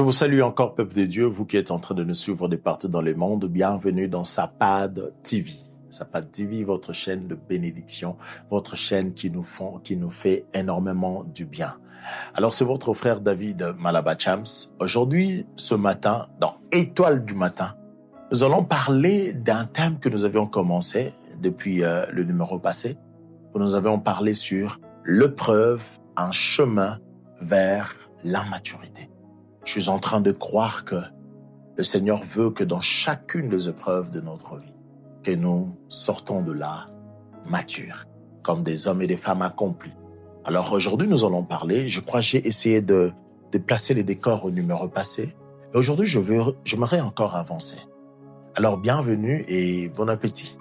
vous salue encore, peuple de Dieu, vous qui êtes en train de nous suivre de partout dans le monde. Bienvenue dans Sapad TV. Sapad TV, votre chaîne de bénédiction, votre chaîne qui nous fait énormément du bien. Alors, c'est votre frère David Malabachams. Aujourd'hui, ce matin, dans Étoile du matin, nous allons parler d'un thème que nous avions commencé depuis le numéro passé, où nous avions parlé sur l'épreuve, un chemin vers la maturité. Je suis en train de croire que le Seigneur veut que dans chacune des épreuves de notre vie, que nous sortons de là matures, comme des hommes et des femmes accomplis. Alors aujourd'hui, nous allons parler, je crois que j'ai essayé de placer les décors au numéro passé. Et aujourd'hui, j'aimerais encore avancer. Alors bienvenue et bon appétit.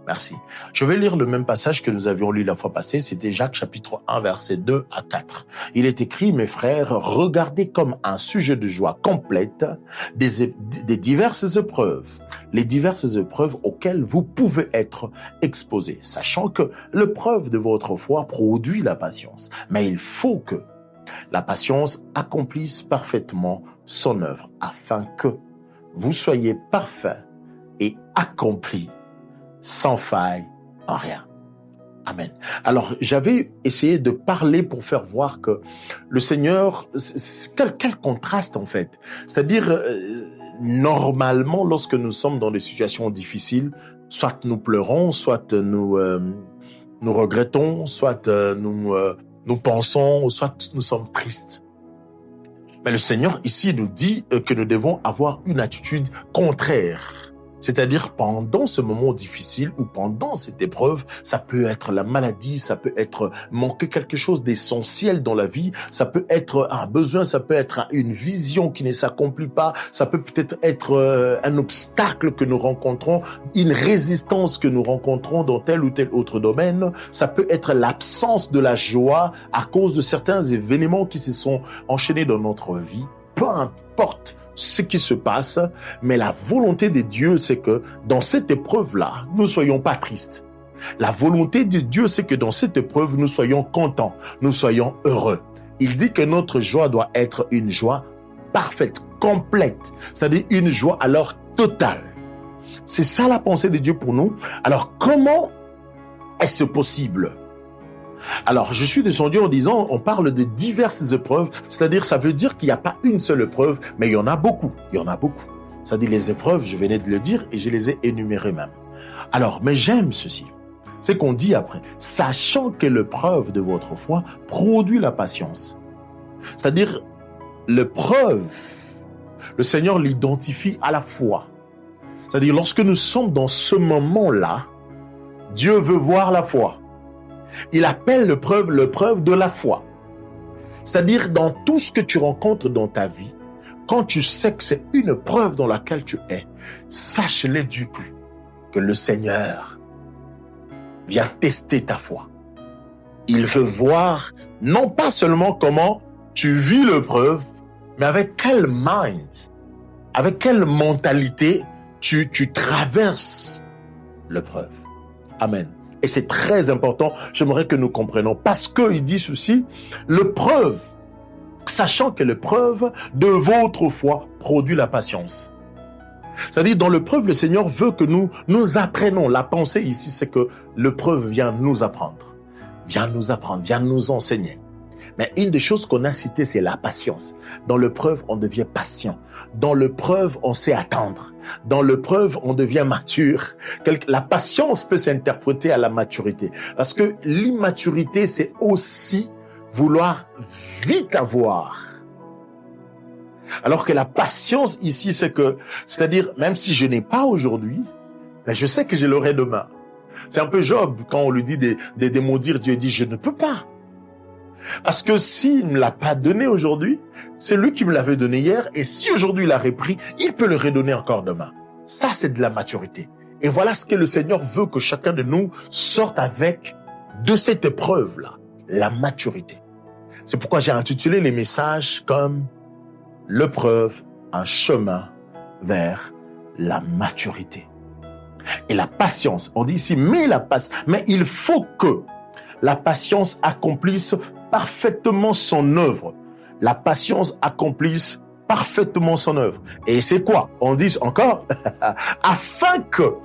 Merci. Je vais lire le même passage que nous avions lu la fois passée. C'était Jacques chapitre 1, versets 2 à 4. Il est écrit, mes frères, regardez comme un sujet de joie complète des diverses épreuves, les diverses épreuves auxquelles vous pouvez être exposés, sachant que l'épreuve de votre foi produit la patience. Mais il faut que la patience accomplisse parfaitement son œuvre, afin que vous soyez parfaits et accomplis sans faille en rien. Amen. Alors, j'avais essayé de parler pour faire voir que le Seigneur, quel contraste en fait. C'est-à-dire, normalement, lorsque nous sommes dans des situations difficiles, soit nous pleurons, soit nous regrettons, soit nous pensons, soit nous sommes tristes. Mais le Seigneur ici nous dit que nous devons avoir une attitude contraire. C'est-à-dire, pendant ce moment difficile ou pendant cette épreuve, ça peut être la maladie, ça peut être manquer quelque chose d'essentiel dans la vie, ça peut être un besoin, ça peut être une vision qui ne s'accomplit pas, ça peut peut-être être un obstacle que nous rencontrons, une résistance que nous rencontrons dans tel ou tel autre domaine, ça peut être l'absence de la joie à cause de certains événements qui se sont enchaînés dans notre vie. Peu importe ce qui se passe, mais la volonté de Dieu, c'est que dans cette épreuve-là, nous ne soyons pas tristes. La volonté de Dieu, c'est que dans cette épreuve, nous soyons contents, nous soyons heureux. Il dit que notre joie doit être une joie parfaite, complète, c'est-à-dire une joie alors totale. C'est ça la pensée de Dieu pour nous. Alors, comment est-ce possible ? Alors, je suis descendu en disant, on parle de diverses épreuves, c'est-à-dire, ça veut dire qu'il n'y a pas une seule épreuve, mais il y en a beaucoup, C'est-à-dire, les épreuves, je venais de le dire, et je les ai énumérées même. Alors, mais j'aime ceci, c'est qu'on dit après, sachant que l'épreuve de votre foi produit la patience. C'est-à-dire, l'épreuve, le Seigneur l'identifie à la foi. C'est-à-dire, lorsque nous sommes dans ce moment-là, Dieu veut voir la foi. Il appelle l'épreuve de la foi. C'est-à-dire, dans tout ce que tu rencontres dans ta vie, quand tu sais que c'est une épreuve dans laquelle tu es, sache-le du tout, que le Seigneur vient tester ta foi. Il veut voir, non pas seulement comment tu vis l'épreuve, mais avec quel mind, avec quelle mentalité tu traverses l'épreuve. Amen. Et c'est très important, j'aimerais que nous comprenions, parce qu'il dit ceci, l'épreuve, sachant que l'épreuve de votre foi produit la patience. C'est-à-dire, dans l'épreuve, le Seigneur veut que nous apprenions. La pensée ici, c'est que l'épreuve vient nous apprendre, vient nous enseigner. Mais une des choses qu'on a citées, c'est la patience. Dans l'épreuve, on devient patient. Dans l'épreuve, on sait attendre. Dans l'épreuve, on devient mature. La patience peut s'interpréter à la maturité. Parce que l'immaturité, c'est aussi vouloir vite avoir. Alors que la patience ici, c'est-à-dire, même si je n'ai pas aujourd'hui, mais je sais que je l'aurai demain. C'est un peu Job, quand on lui dit de maudire, Dieu dit, je ne peux pas. Parce que s'il ne me l'a pas donné aujourd'hui, c'est lui qui me l'avait donné hier, et si aujourd'hui il l'a repris, il peut le redonner encore demain. Ça, c'est de la maturité. Et voilà ce que le Seigneur veut que chacun de nous sorte avec de cette épreuve-là, la maturité. C'est pourquoi j'ai intitulé les messages comme l'épreuve, un chemin vers la maturité. Et la patience, on dit ici, mais il faut que la patience accomplisse parfaitement son œuvre. La patience accomplisse parfaitement son œuvre. Et c'est quoi? On dit encore, afin que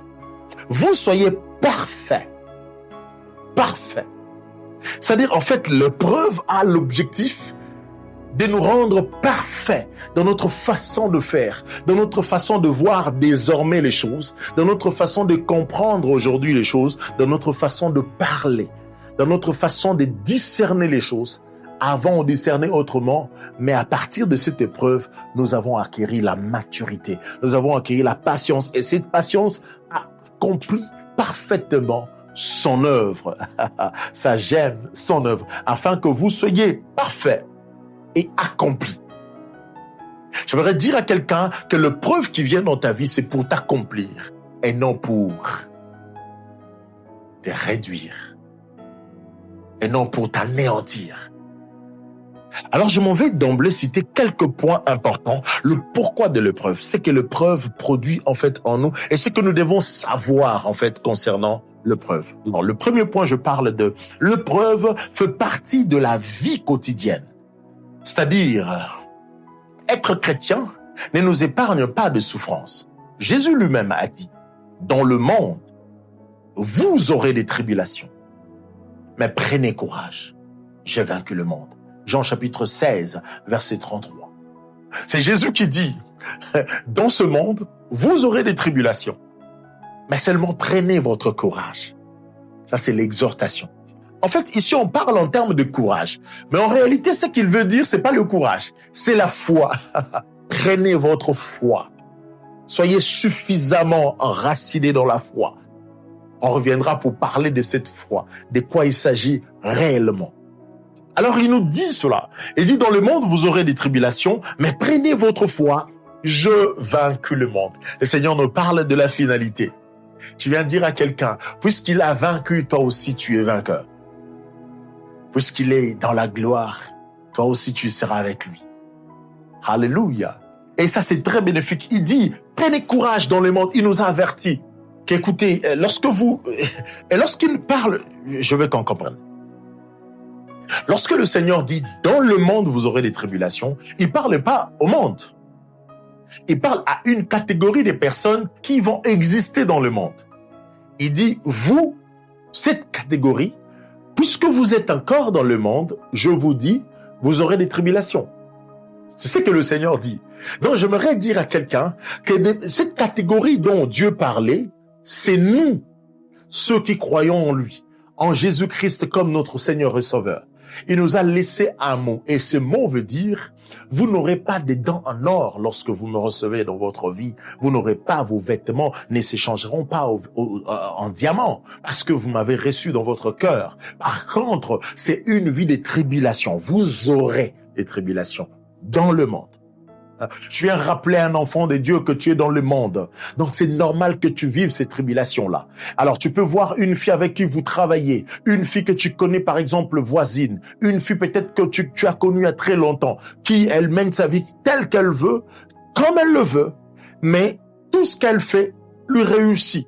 vous soyez parfaits. Parfaits. C'est-à-dire, en fait, l'épreuve a l'objectif de nous rendre parfaits dans notre façon de faire, dans notre façon de voir désormais les choses, dans notre façon de comprendre aujourd'hui les choses, dans notre façon de parler, dans notre façon de discerner les choses. Avant, on discernait autrement, mais à partir de cette épreuve, nous avons acquis la maturité, nous avons acquis la patience, et cette patience accomplit parfaitement son œuvre. Ça j'aime son œuvre, afin que vous soyez parfaits et accomplis. J'aimerais dire à quelqu'un que l'épreuve qui vient dans ta vie, c'est pour t'accomplir et non pour te réduire et non pour t'anéantir. Alors, je m'en vais d'emblée citer quelques points importants. Le pourquoi de l'épreuve, c'est que l'épreuve produit en fait en nous, et c'est que nous devons savoir en fait concernant l'épreuve. Alors, le premier point, je parle de l'épreuve fait partie de la vie quotidienne. C'est-à-dire, être chrétien ne nous épargne pas de souffrance. Jésus lui-même a dit, dans le monde, vous aurez des tribulations, mais prenez courage, j'ai vaincu le monde. Jean chapitre 16, verset 33. C'est Jésus qui dit, dans ce monde, vous aurez des tribulations, mais seulement prenez votre courage. Ça, c'est l'exhortation. En fait, ici, on parle en termes de courage. Mais en réalité, ce qu'il veut dire, c'est pas le courage, c'est la foi. Prenez votre foi. Soyez suffisamment enracinés dans la foi. On reviendra pour parler de cette foi, de quoi il s'agit réellement. Alors, il nous dit cela. Il dit, dans le monde, vous aurez des tribulations, mais prenez votre foi, je vaincu le monde. Le Seigneur nous parle de la finalité. Je viens dire à quelqu'un, puisqu'il a vaincu, toi aussi, tu es vainqueur. Puisqu'il est dans la gloire, toi aussi, tu seras avec lui. Alléluia. Et ça, c'est très bénéfique. Il dit, prenez courage dans le monde. Il nous a avertis qu'écoutez, lorsqu'il parle, je veux qu'on comprenne. Lorsque le Seigneur dit, dans le monde, vous aurez des tribulations, il ne parle pas au monde. Il parle à une catégorie de personnes qui vont exister dans le monde. Il dit, vous, cette catégorie, puisque vous êtes encore dans le monde, je vous dis, vous aurez des tribulations. C'est ce que le Seigneur dit. Donc, j'aimerais dire à quelqu'un que cette catégorie dont Dieu parlait, c'est nous, ceux qui croyons en lui, en Jésus-Christ comme notre Seigneur et Sauveur. Il nous a laissé un mot, et ce mot veut dire, vous n'aurez pas des dents en or lorsque vous me recevez dans votre vie. Vous n'aurez pas vos vêtements, ne s'échangeront pas en diamants, parce que vous m'avez reçu dans votre cœur. Par contre, c'est une vie de tribulation. Vous aurez des tribulations dans le monde. Je viens rappeler à un enfant de Dieu que tu es dans le monde. Donc c'est normal que tu vives ces tribulations-là. Alors tu peux voir une fille avec qui vous travaillez, une fille que tu connais par exemple voisine, une fille peut-être que tu as connue il y a très longtemps, qui elle mène sa vie telle qu'elle veut, comme elle le veut, mais tout ce qu'elle fait lui réussit.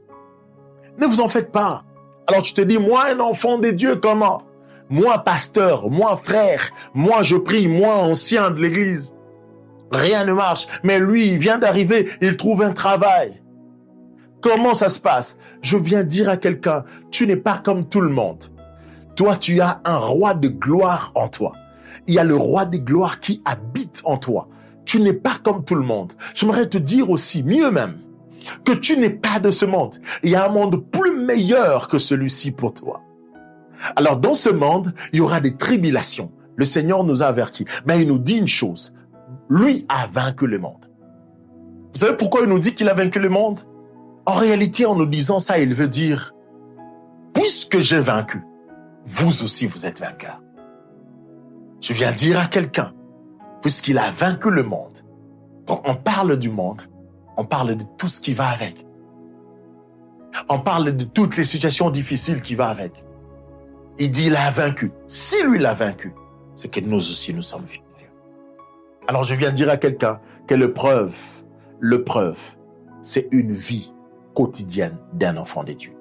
Ne vous en faites pas. Alors tu te dis, moi un enfant de Dieu, comment? Moi pasteur, moi frère, moi je prie, moi ancien de l'église. Rien ne marche, mais lui, il vient d'arriver, il trouve un travail. Comment ça se passe? Je viens dire à quelqu'un, tu n'es pas comme tout le monde. Toi, tu as un roi de gloire en toi. Il y a le roi de gloire qui habite en toi. Tu n'es pas comme tout le monde. J'aimerais te dire aussi, mieux même, que tu n'es pas de ce monde. Il y a un monde plus meilleur que celui-ci pour toi. Alors, dans ce monde, il y aura des tribulations. Le Seigneur nous a avertis. Mais il nous dit une chose. Lui a vaincu le monde. Vous savez pourquoi il nous dit qu'il a vaincu le monde? En réalité, en nous disant ça, il veut dire, puisque j'ai vaincu, vous aussi vous êtes vainqueurs. Je viens dire à quelqu'un, puisqu'il a vaincu le monde, quand on parle du monde, on parle de tout ce qui va avec. On parle de toutes les situations difficiles qui vont avec. Il dit, il a vaincu. Si lui l'a vaincu, c'est que nous aussi nous sommes victorieux. Alors je viens dire à quelqu'un que l'épreuve, c'est une vie quotidienne d'un enfant de Dieu.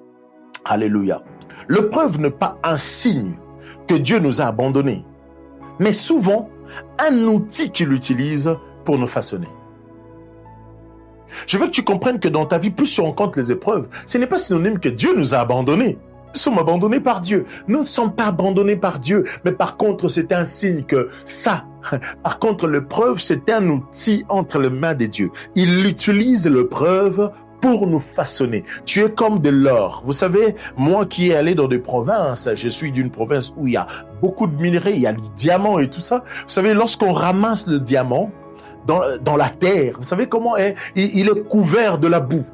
Alléluia. L'épreuve n'est pas un signe que Dieu nous a abandonnés, mais souvent un outil qu'il utilise pour nous façonner. Je veux que tu comprennes que dans ta vie, plus tu rencontres les épreuves, ce n'est pas synonyme que Dieu nous a abandonnés. Nous sommes abandonnés par Dieu. Nous ne sommes pas abandonnés par Dieu, mais par contre, c'est un signe que par contre, l'épreuve, c'est un outil entre les mains de Dieu. Il utilise l'épreuve pour nous façonner. Tu es comme de l'or. Vous savez, moi qui ai allé dans des provinces, je suis d'une province où il y a beaucoup de minerais, il y a du diamant et tout ça. Vous savez, lorsqu'on ramasse le diamant dans la terre, vous savez comment il est couvert de la boue.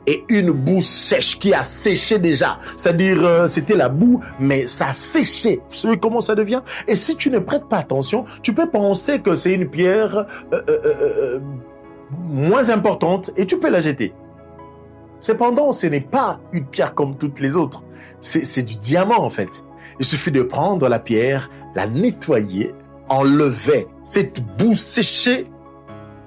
Et une boue sèche qui a séché déjà. C'est-à-dire, c'était la boue, mais ça a séché. Vous savez comment ça devient? Et si tu ne prêtes pas attention, tu peux penser que c'est une pierre moins importante et tu peux la jeter. Cependant, ce n'est pas une pierre comme toutes les autres. C'est du diamant, en fait. Il suffit de prendre la pierre, la nettoyer, enlever cette boue séchée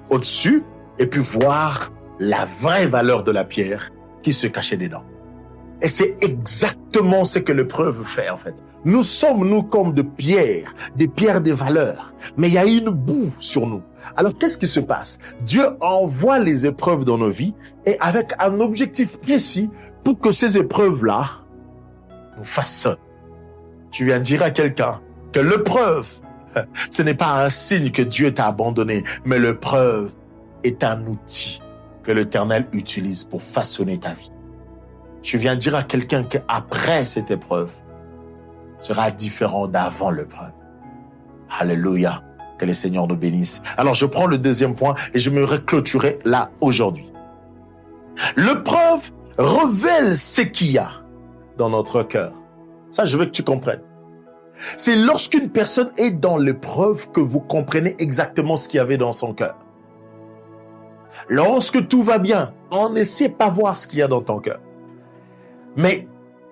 au-dessus et puis voir la vraie valeur de la pierre qui se cachait dedans. Et c'est exactement ce que l'épreuve fait, en fait. Nous sommes, nous, comme des pierres de valeur. Mais il y a une boue sur nous. Alors, qu'est-ce qui se passe? Dieu envoie les épreuves dans nos vies et avec un objectif précis pour que ces épreuves-là nous façonnent. Tu viens dire à quelqu'un que l'épreuve, ce n'est pas un signe que Dieu t'a abandonné, mais l'épreuve est un outil que l'Éternel utilise pour façonner ta vie. Je viens dire à quelqu'un qu'après cette épreuve sera différent d'avant l'épreuve. Alléluia. Que le Seigneur nous bénisse. Alors, je prends le deuxième point et je me clôturer là aujourd'hui. L'épreuve révèle ce qu'il y a dans notre cœur. Ça, je veux que tu comprennes. C'est lorsqu'une personne est dans l'épreuve que vous comprenez exactement ce qu'il y avait dans son cœur. Lorsque tout va bien, on ne sait pas voir ce qu'il y a dans ton cœur. Mais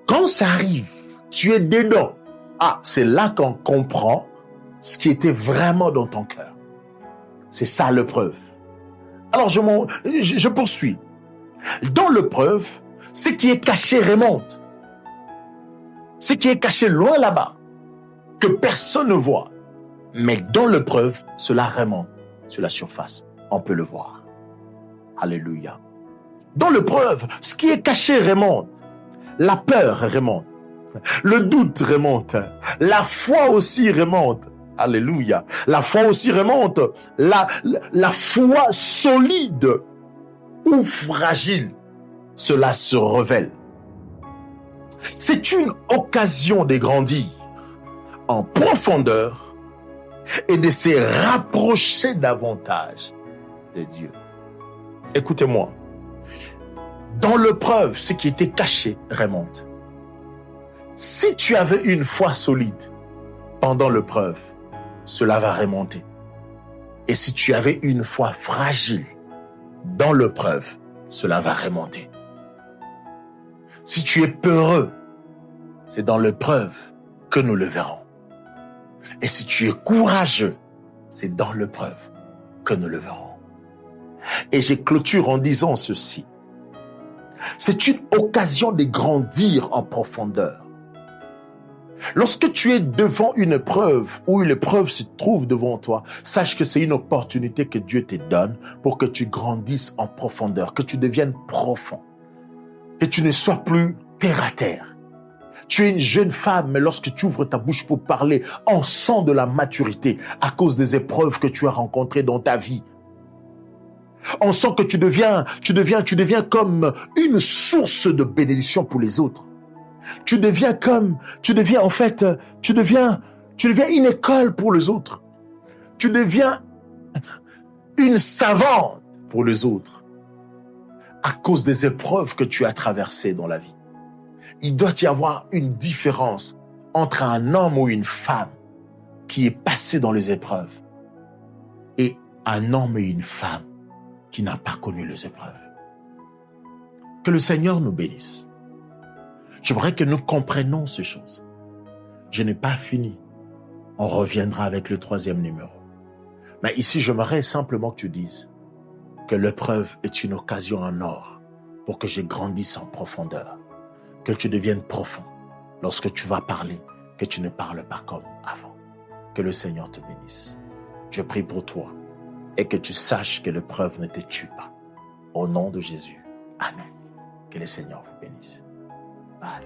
quand ça arrive, tu es dedans. Ah, c'est là qu'on comprend ce qui était vraiment dans ton cœur. C'est ça l'épreuve. Alors je poursuis. Dans l'épreuve, ce qui est caché remonte. Ce qui est caché loin là-bas, que personne ne voit. Mais dans l'épreuve, cela remonte sur la surface. On peut le voir. Alléluia. Dans l'épreuve, ce qui est caché remonte. La peur remonte. Le doute remonte. La foi aussi remonte. Alléluia. La foi aussi remonte. La foi solide ou fragile, cela se révèle. C'est une occasion de grandir en profondeur et de se rapprocher davantage de Dieu. Écoutez-moi. Dans l'épreuve, ce qui était caché remonte. Si tu avais une foi solide pendant l'épreuve, cela va remonter. Et si tu avais une foi fragile dans l'épreuve, cela va remonter. Si tu es peureux, c'est dans l'épreuve que nous le verrons. Et si tu es courageux, c'est dans l'épreuve que nous le verrons. Et je clôture en disant ceci. C'est une occasion de grandir en profondeur. Lorsque tu es devant une épreuve ou une épreuve se trouve devant toi, sache que c'est une opportunité que Dieu te donne pour que tu grandisses en profondeur, que tu deviennes profond, que tu ne sois plus terre à terre. Tu es une jeune femme, mais lorsque tu ouvres ta bouche pour parler, on sent de la maturité à cause des épreuves que tu as rencontrées dans ta vie. On sent que tu deviens comme une source de bénédiction pour les autres. Tu deviens une école pour les autres. Tu deviens une savante pour les autres à cause des épreuves que tu as traversées dans la vie. Il doit y avoir une différence entre un homme ou une femme qui est passé dans les épreuves et un homme et une femme qui n'a pas connu les épreuves. Que le Seigneur nous bénisse. J'aimerais que nous comprenions ces choses. Je n'ai pas fini. On reviendra avec le 3e numéro. Mais ici, j'aimerais simplement que tu dises que l'épreuve est une occasion en or pour que je grandisse en profondeur, que tu deviennes profond lorsque tu vas parler, que tu ne parles pas comme avant. Que le Seigneur te bénisse. Je prie pour toi et que tu saches que l'épreuve ne te tue pas. Au nom de Jésus. Amen. Que le Seigneur vous bénisse. Bye.